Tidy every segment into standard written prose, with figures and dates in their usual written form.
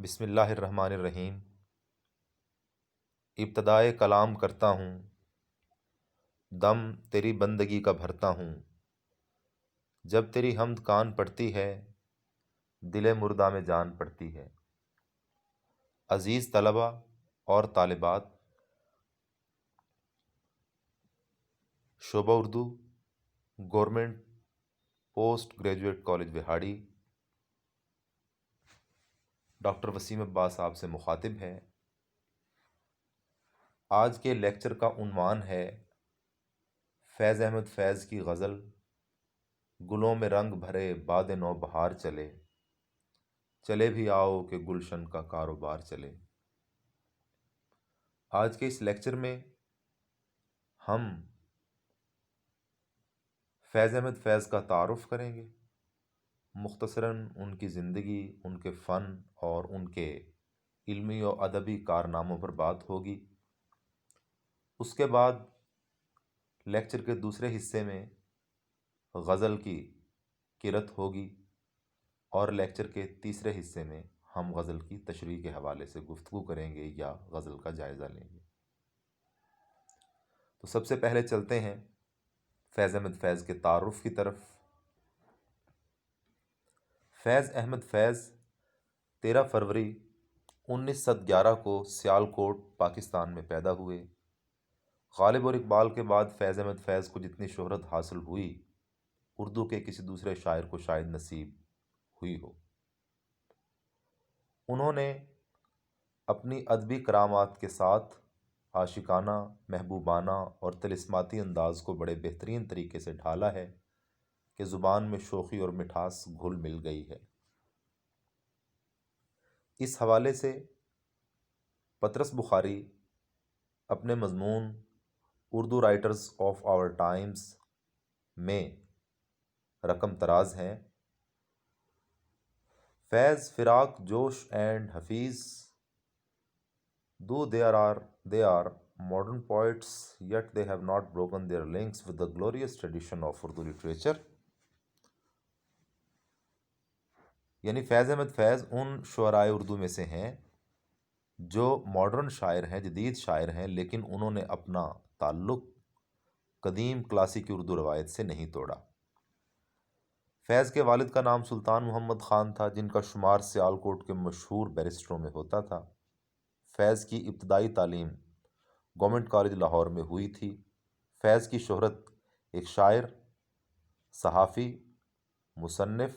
بسم اللہ الرحمن الرحیم۔ ابتدائے کلام کرتا ہوں، دم تیری بندگی کا بھرتا ہوں۔ جب تیری حمد کان پڑتی ہے، دل مردہ میں جان پڑتی ہے۔ عزیز طلباء اور طالبات، شعبہ Urdu, government post graduate college Vehari, doctor Waseem Abbas آپ سے مخاطب ہے۔ آج کے لیکچر کا عنوان ہے فیض احمد فیض کی غزل گلوں میں رنگ بھرے باد نو بہار چلے، چلے بھی آؤ کہ گلشن کا کاروبار چلے۔ آج کے اس لیکچر میں ہم فیض احمد فیض کا تعارف کریں گے، مختصراً ان کی زندگی، ان کے فن اور ان کے علمی و ادبی کارناموں پر بات ہوگی۔ اس کے بعد لیکچر کے دوسرے حصے میں غزل کی قرت ہوگی اور لیکچر کے تیسرے حصے میں ہم غزل کی تشریح کے حوالے سے گفتگو کریں گے یا غزل کا جائزہ لیں گے۔ تو سب سے پہلے چلتے ہیں فیض احمد فیض کے تعارف کی طرف۔ فیض احمد فیض 13 فروری 1911 کو سیالکوٹ پاکستان میں پیدا ہوئے۔ غالب اور اقبال کے بعد فیض احمد فیض کو جتنی شہرت حاصل ہوئی، اردو کے کسی دوسرے شاعر کو شاید نصیب ہوئی ہو۔ انہوں نے اپنی ادبی کرامات کے ساتھ عاشقانہ، محبوبانہ اور طلسماتی انداز کو بڑے بہترین طریقے سے ڈھالا ہے کہ زبان میں شوخی اور مٹھاس گھل مل گئی ہے۔ اس حوالے سے پطرس بخاری اپنے مضمون Urdu writers of our times میں رقم طراز ہیں: Faiz, Firaq, Josh and Hafeez though they are modern poets, yet they have not broken their links with the glorious tradition of Urdu literature۔ یعنی فیض احمد فیض ان شعرائے اردو میں سے ہیں جو ماڈرن شاعر ہیں، جدید شاعر ہیں، لیکن انہوں نے اپنا تعلق قدیم کلاسیکی اردو روایت سے نہیں توڑا۔ فیض کے والد کا نام سلطان محمد خان تھا، جن کا شمار سیالکوٹ کے مشہور بیرسٹروں میں ہوتا تھا۔ فیض کی ابتدائی تعلیم گورنمنٹ کالج لاہور میں ہوئی تھی۔ فیض کی شہرت ایک شاعر، صحافی، مصنف،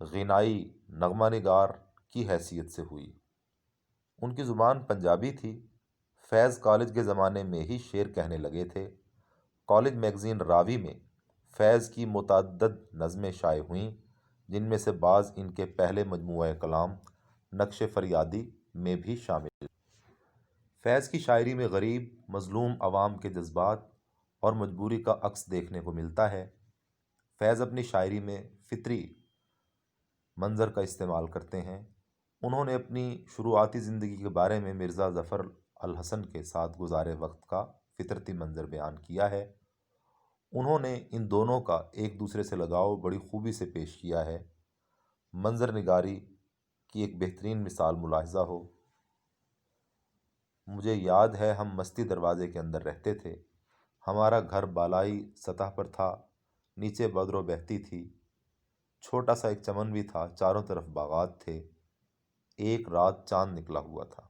غنائی نغمہ نگار کی حیثیت سے ہوئی۔ ان کی زبان پنجابی تھی۔ فیض کالج کے زمانے میں ہی شعر کہنے لگے تھے۔ کالج میگزین راوی میں فیض کی متعدد نظمیں شائع ہوئیں، جن میں سے بعض ان کے پہلے مجموعہ کلام نقش فریادی میں بھی شامل۔ فیض کی شاعری میں غریب، مظلوم عوام کے جذبات اور مجبوری کا عکس دیکھنے کو ملتا ہے۔ فیض اپنی شاعری میں فطری منظر کا استعمال کرتے ہیں۔ انہوں نے اپنی شروعاتی زندگی کے بارے میں مرزا ظفر الحسن کے ساتھ گزارے وقت کا فطرتی منظر بیان کیا ہے۔ انہوں نے ان دونوں کا ایک دوسرے سے لگاؤ بڑی خوبی سے پیش کیا ہے۔ منظر نگاری کی ایک بہترین مثال ملاحظہ ہو: مجھے یاد ہے ہم مستی دروازے کے اندر رہتے تھے۔ ہمارا گھر بالائی سطح پر تھا، نیچے بدرو بہتی تھی، چھوٹا سا ایک چمن بھی تھا، چاروں طرف باغات تھے، ایک رات چاند نکلا ہوا تھا۔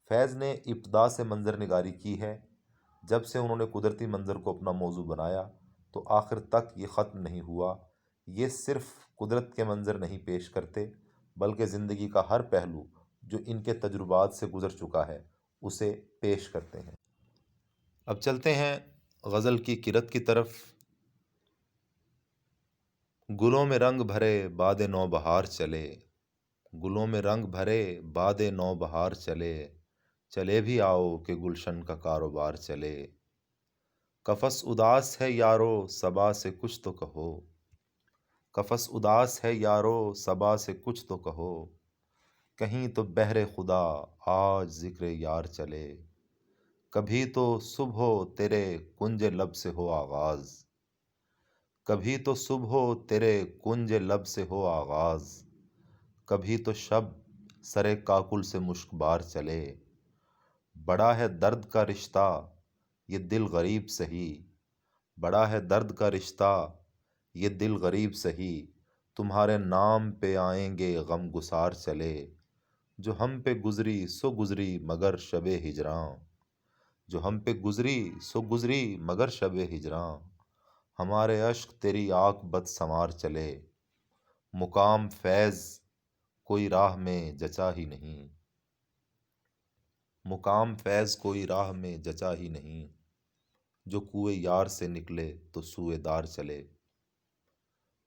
فیض نے ابتدا سے منظر نگاری کی ہے۔ جب سے انہوں نے قدرتی منظر کو اپنا موضوع بنایا تو آخر تک یہ ختم نہیں ہوا۔ یہ صرف قدرت کے منظر نہیں پیش کرتے، بلکہ زندگی کا ہر پہلو جو ان کے تجربات سے گزر چکا ہے اسے پیش کرتے ہیں۔ اب چلتے ہیں غزل کی قرت کی طرف۔ گلوں میں رنگ بھرے باد نو بہار چلے، گلوں میں رنگ بھرے باد نو بہار چلے، چلے بھی آؤ کہ گلشن کا کاروبار چلے۔ قفس اداس ہے یارو صبا سے کچھ تو کہو، قفس اداس ہے یارو صبا سے کچھ تو کہو، کہیں تو بہر خدا آج ذکر یار چلے۔ کبھی تو صبح تیرے کنج لب سے ہو آغاز، کبھی تو صبح تیرے کنج لب سے ہو آغاز، کبھی تو شب سرے کاکل سے مشک بار چلے، بڑا ہے درد کا رشتہ یہ دل غریب سہی، بڑا ہے درد کا رشتہ یہ دل غریب سہی، تمہارے نام پہ آئیں گے غم گسار چلے، جو ہم پہ گزری سو گزری مگر شب ہجراں، جو ہم پہ گزری سو گزری مگر شب ہجراں، ہمارے اشک تیری آنکھ بد سنوار چلے، مقام فیض کوئی راہ میں جچا ہی نہیں، مقام فیض کوئی راہ میں جچا ہی نہیں، جو کوئے یار سے نکلے تو سوئے دار چلے۔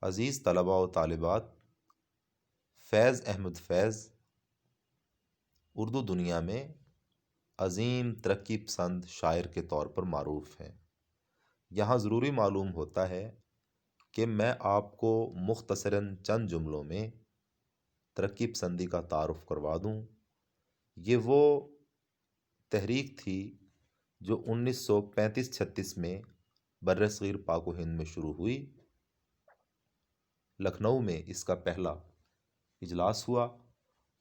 عزیز طلباء و طالبات، فیض احمد فیض اردو دنیا میں عظیم ترقی پسند شاعر کے طور پر معروف ہیں۔ یہاں ضروری معلوم ہوتا ہے کہ میں آپ کو مختصراً چند جملوں میں ترقی پسندی کا تعارف کروا دوں۔ یہ وہ تحریک تھی جو 1935-36 میں بر صغیر پاک و ہند میں شروع ہوئی۔ لکھنؤ میں اس کا پہلا اجلاس ہوا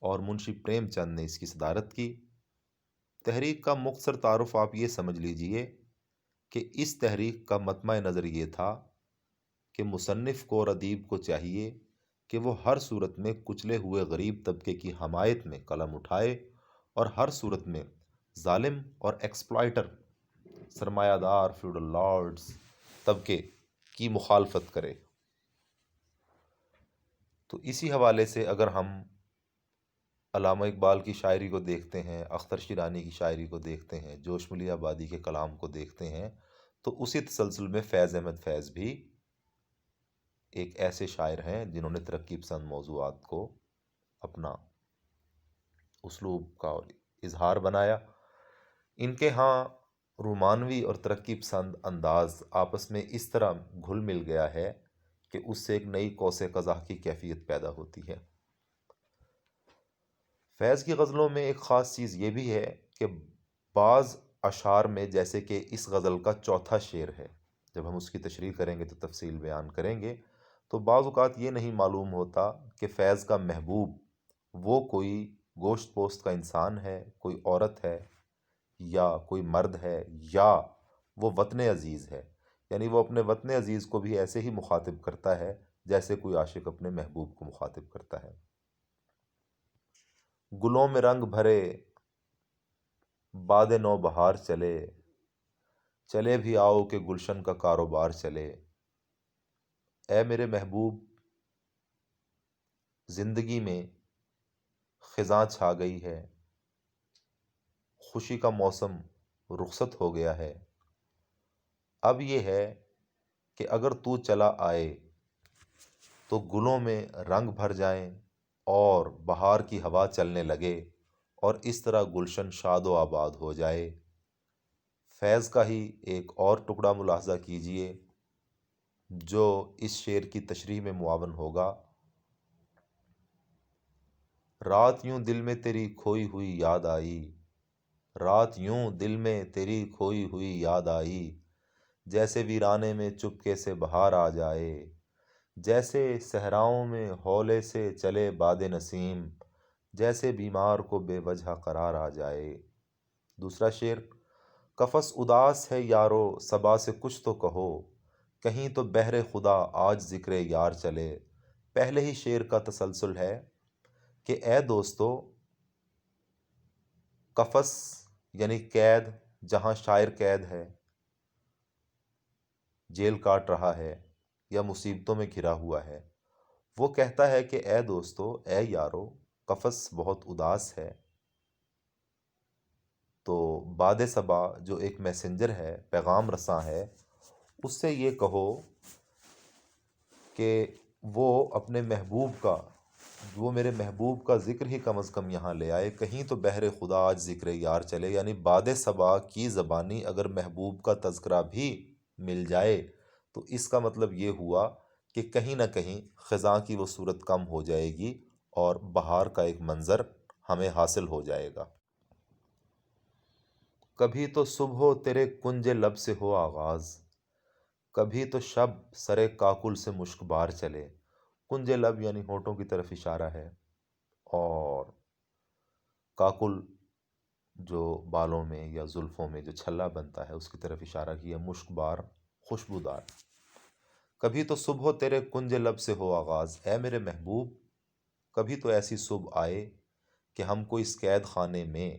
اور منشی پریم چند نے اس کی صدارت کی۔ تحریک کا مختصر تعارف آپ یہ سمجھ لیجئے کہ اس تحریک کا مطمع نظر یہ تھا کہ مصنف کو اور ادیب کو چاہیے کہ وہ ہر صورت میں کچلے ہوئے غریب طبقے کی حمایت میں قلم اٹھائے اور ہر صورت میں ظالم اور ایکسپلائٹر سرمایہ دار فیوڈل لارڈز طبقے کی مخالفت کرے۔ تو اسی حوالے سے اگر ہم علامہ اقبال کی شاعری کو دیکھتے ہیں، اختر شیرانی کی شاعری کو دیکھتے ہیں، جوش ملی آبادی کے کلام کو دیکھتے ہیں، تو اسی تسلسل میں فیض احمد فیض بھی ایک ایسے شاعر ہیں جنہوں نے ترقی پسند موضوعات کو اپنا اسلوب کا اظہار بنایا۔ ان کے ہاں رومانوی اور ترقی پسند انداز آپس میں اس طرح گھل مل گیا ہے کہ اس سے ایک نئی قوس قزح کی کیفیت پیدا ہوتی ہے۔ فیض کی غزلوں میں ایک خاص چیز یہ بھی ہے کہ بعض اشعار میں، جیسے کہ اس غزل کا چوتھا شعر ہے، جب ہم اس کی تشریح کریں گے تو تفصیل بیان کریں گے، تو بعض اوقات یہ نہیں معلوم ہوتا کہ فیض کا محبوب وہ کوئی گوشت پوست کا انسان ہے، کوئی عورت ہے، یا کوئی مرد ہے، یا وہ وطن عزیز ہے۔ یعنی وہ اپنے وطن عزیز کو بھی ایسے ہی مخاطب کرتا ہے جیسے کوئی عاشق اپنے محبوب کو مخاطب کرتا ہے۔ گلوں میں رنگ بھرے باد نو بہار چلے، چلے بھی آؤ کہ گلشن کا کاروبار چلے۔ اے میرے محبوب، زندگی میں خزاں چھا گئی ہے، خوشی کا موسم رخصت ہو گیا ہے، اب یہ ہے کہ اگر تو چلا آئے تو گلوں میں رنگ بھر جائیں اور بہار کی ہوا چلنے لگے اور اس طرح گلشن شاد و آباد ہو جائے۔ فیض کا ہی ایک اور ٹکڑا ملاحظہ کیجئے جو اس شعر کی تشریح میں معاون ہوگا۔ رات یوں دل میں تیری کھوئی ہوئی یاد آئی، رات یوں دل میں تیری کھوئی ہوئی یاد آئی، جیسے ویرانے میں چپکے سے بہار آ جائے، جیسے صحراؤں میں ہولے سے چلے باد نسیم، جیسے بیمار کو بے وجہ قرار آ جائے۔ دوسرا شعر: قفس اداس ہے یارو صبا سے کچھ تو کہو، کہیں تو بہر خدا آج ذکر یار چلے۔ پہلے ہی شعر کا تسلسل ہے کہ اے دوستو، قفس یعنی قید، جہاں شاعر قید ہے، جیل کاٹ رہا ہے یا مصیبتوں میں گھرا ہوا ہے، وہ کہتا ہے کہ اے دوستو، اے یارو، قفس بہت اداس ہے، تو باد صبا جو ایک میسنجر ہے، پیغام رساں ہے، اس سے یہ کہو کہ وہ اپنے محبوب کا، وہ میرے محبوب کا ذکر ہی کم از کم یہاں لے آئے، کہیں تو بہر خدا آج ذکر یار چلے۔ یعنی باد صبا کی زبانی اگر محبوب کا تذکرہ بھی مل جائے تو اس کا مطلب یہ ہوا کہ کہیں نہ کہیں خزاں کی وہ صورت کم ہو جائے گی اور بہار کا ایک منظر ہمیں حاصل ہو جائے گا۔ کبھی تو صبح تیرے کنج لب سے ہو آغاز، کبھی تو شب سرے کاکل سے مشک بار چلے۔ کنج لب یعنی ہونٹوں کی طرف اشارہ ہے۔ اور کاکل جو بالوں میں یا زلفوں میں جو چھلا بنتا ہے اس کی طرف اشارہ کیا، مشک بار خوشبودار۔ کبھی تو صبح تیرے کنج لب سے ہو آغاز، اے میرے محبوب کبھی تو ایسی صبح آئے کہ ہم کو اس قید خانے میں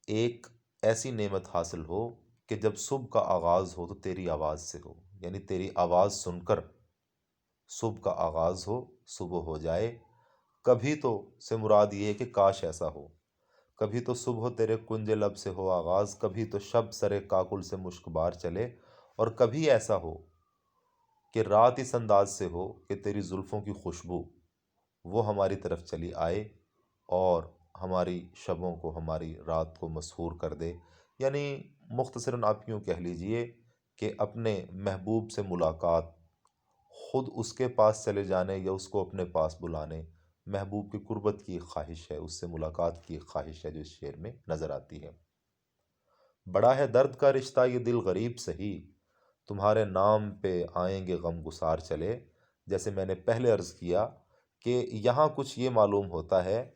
ایک ایسی نعمت حاصل ہو کہ جب صبح کا آغاز ہو تو تیری آواز سے ہو، یعنی تیری آواز سن کر صبح کا آغاز ہو، صبح ہو جائے۔ کبھی تو سے مراد یہ ہے کہ کاش ایسا ہو، کبھی تو صبح تیرے کنج لب سے ہو آغاز، کبھی تو شب سرے کاکل سے مشک بار چلے، اور کبھی ایسا ہو کہ رات اس انداز سے ہو کہ تیری زلفوں کی خوشبو وہ ہماری طرف چلی آئے اور ہماری شبوں کو، ہماری رات کو مسحور کر دے۔ یعنی مختصراً آپ یوں کہہ لیجئے کہ اپنے محبوب سے ملاقات، خود اس کے پاس چلے جانے یا اس کو اپنے پاس بلانے، محبوب کی قربت کی ایک خواہش ہے، اس سے ملاقات کی ایک خواہش ہے جو اس شعر میں نظر آتی ہے۔ بڑا ہے درد کا رشتہ یہ دل غریب سہی، تمہارے نام پہ آئیں گے غم گسار چلے۔ جیسے میں نے پہلے عرض کیا کہ یہاں کچھ یہ معلوم ہوتا ہے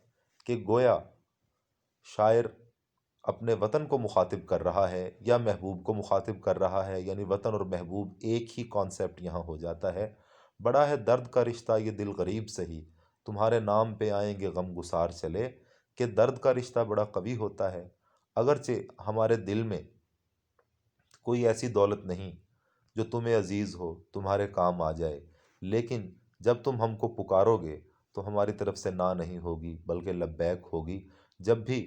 کہ گویا شاعر اپنے وطن کو مخاطب کر رہا ہے یا محبوب کو مخاطب کر رہا ہے، یعنی وطن اور محبوب ایک ہی کانسیپٹ یہاں ہو جاتا ہے۔ بڑا ہے درد کا رشتہ یہ دل غریب سہی، تمہارے نام پہ آئیں گے غم گسار چلے، کہ درد کا رشتہ بڑا قوی ہوتا ہے۔ اگرچہ ہمارے دل میں کوئی ایسی دولت نہیں جو تمہیں عزیز ہو، تمہارے کام آ جائے، لیکن جب تم ہم کو پکارو گے تو ہماری طرف سے نہ نہیں ہوگی بلکہ لبیک ہوگی۔ جب بھی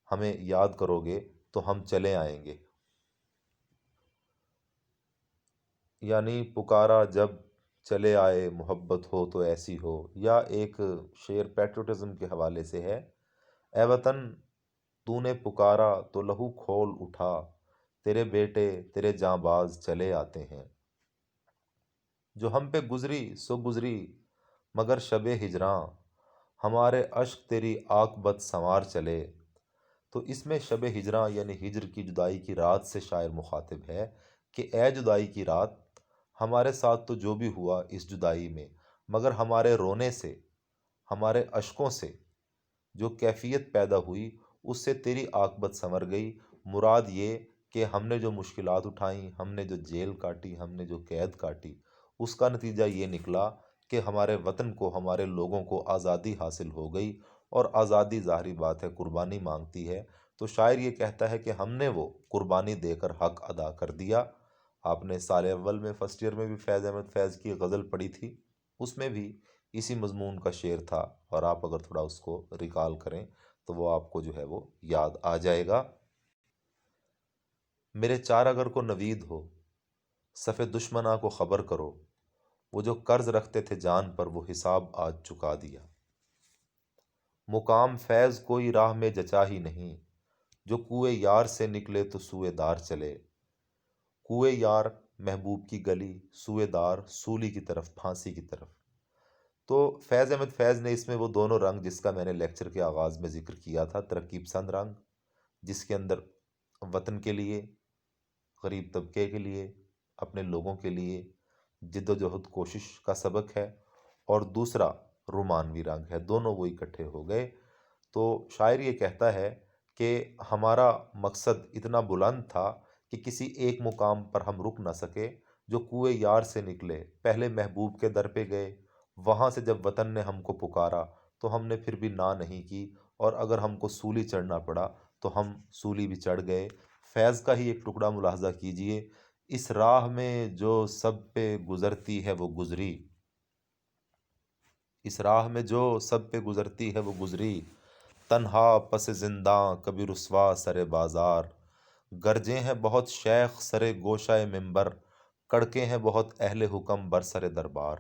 ہمیں یاد کرو گے تو ہم چلے آئیں گے۔ یعنی پکارا جب چلے آئے، محبت ہو تو ایسی ہو۔ یا ایک شعر پیٹریوٹزم کے حوالے سے ہے، اے وطن تو نے پکارا تو لہو کھول اٹھا، تیرے بیٹے تیرے جاں باز چلے آتے ہیں۔ جو ہم پہ گزری سو گزری مگر شب ہجراں، ہمارے اشک تیری عاقبت سنوار چلے۔ تو اس میں شب ہجراں یعنی ہجر کی جدائی کی رات سے شاعر مخاطب ہے کہ اے جدائی کی رات، ہمارے ساتھ تو جو بھی ہوا اس جدائی میں، مگر ہمارے رونے سے، ہمارے اشکوں سے جو کیفیت پیدا ہوئی اس سے تیری عاقبت سنور گئی۔ مراد یہ کہ ہم نے جو مشکلات اٹھائیں، ہم نے جو جیل کاٹی، ہم نے جو قید کاٹی، اس کا نتیجہ یہ نکلا کہ ہمارے وطن کو، ہمارے لوگوں کو آزادی حاصل ہو گئی، اور آزادی ظاہری بات ہے قربانی مانگتی ہے۔ تو شاعر یہ کہتا ہے کہ ہم نے وہ قربانی دے کر حق ادا کر دیا۔ آپ نے سال اول میں فرسٹ ایئر میں بھی فیض احمد فیض کی غزل پڑھی تھی، اس میں بھی اسی مضمون کا شعر تھا، اور آپ اگر تھوڑا اس کو ریکال کریں تو وہ آپ کو جو ہے وہ یاد آ جائے گا۔ میرے چار اگر کو نوید ہو، صف دشمناں کو خبر کرو، وہ جو قرض رکھتے تھے جان پر وہ حساب آج چکا دیا۔ مقام فیض کوئی راہ میں جچا ہی نہیں، جو کوئے یار سے نکلے تو سوئے دار چلے۔ کوئے یار محبوب کی گلی، سوئے دار سولی کی طرف، پھانسی کی طرف۔ تو فیض احمد فیض نے اس میں وہ دونوں رنگ جس کا میں نے لیکچر کے آغاز میں ذکر کیا تھا، ترقی پسند رنگ جس کے اندر وطن کے لیے، غریب طبقے کے لیے، اپنے لوگوں کے لیے جد و جہد کوشش کا سبق ہے، اور دوسرا رومانوی رنگ ہے، دونوں وہ اکٹھے ہو گئے۔ تو شاعر یہ کہتا ہے کہ ہمارا مقصد اتنا بلند تھا کہ کسی ایک مقام پر ہم رک نہ سکے۔ جو کوئے یار سے نکلے، پہلے محبوب کے در پہ گئے، وہاں سے جب وطن نے ہم کو پکارا تو ہم نے پھر بھی نہ نہیں کی، اور اگر ہم کو سولی چڑھنا پڑا تو ہم سولی بھی چڑھ گئے۔ فیض کا ہی ایک ٹکڑا ملاحظہ کیجئے، اس راہ میں جو سب پہ گزرتی ہے وہ گزری، اس راہ میں جو سب پہ گزرتی ہے وہ گزری، تنہا پس زنداں کبھی رسوا سر بازار، گرجے ہیں بہت شیخ سر گوشہ ممبر، کڑکے ہیں بہت اہل حکم بر سر دربار۔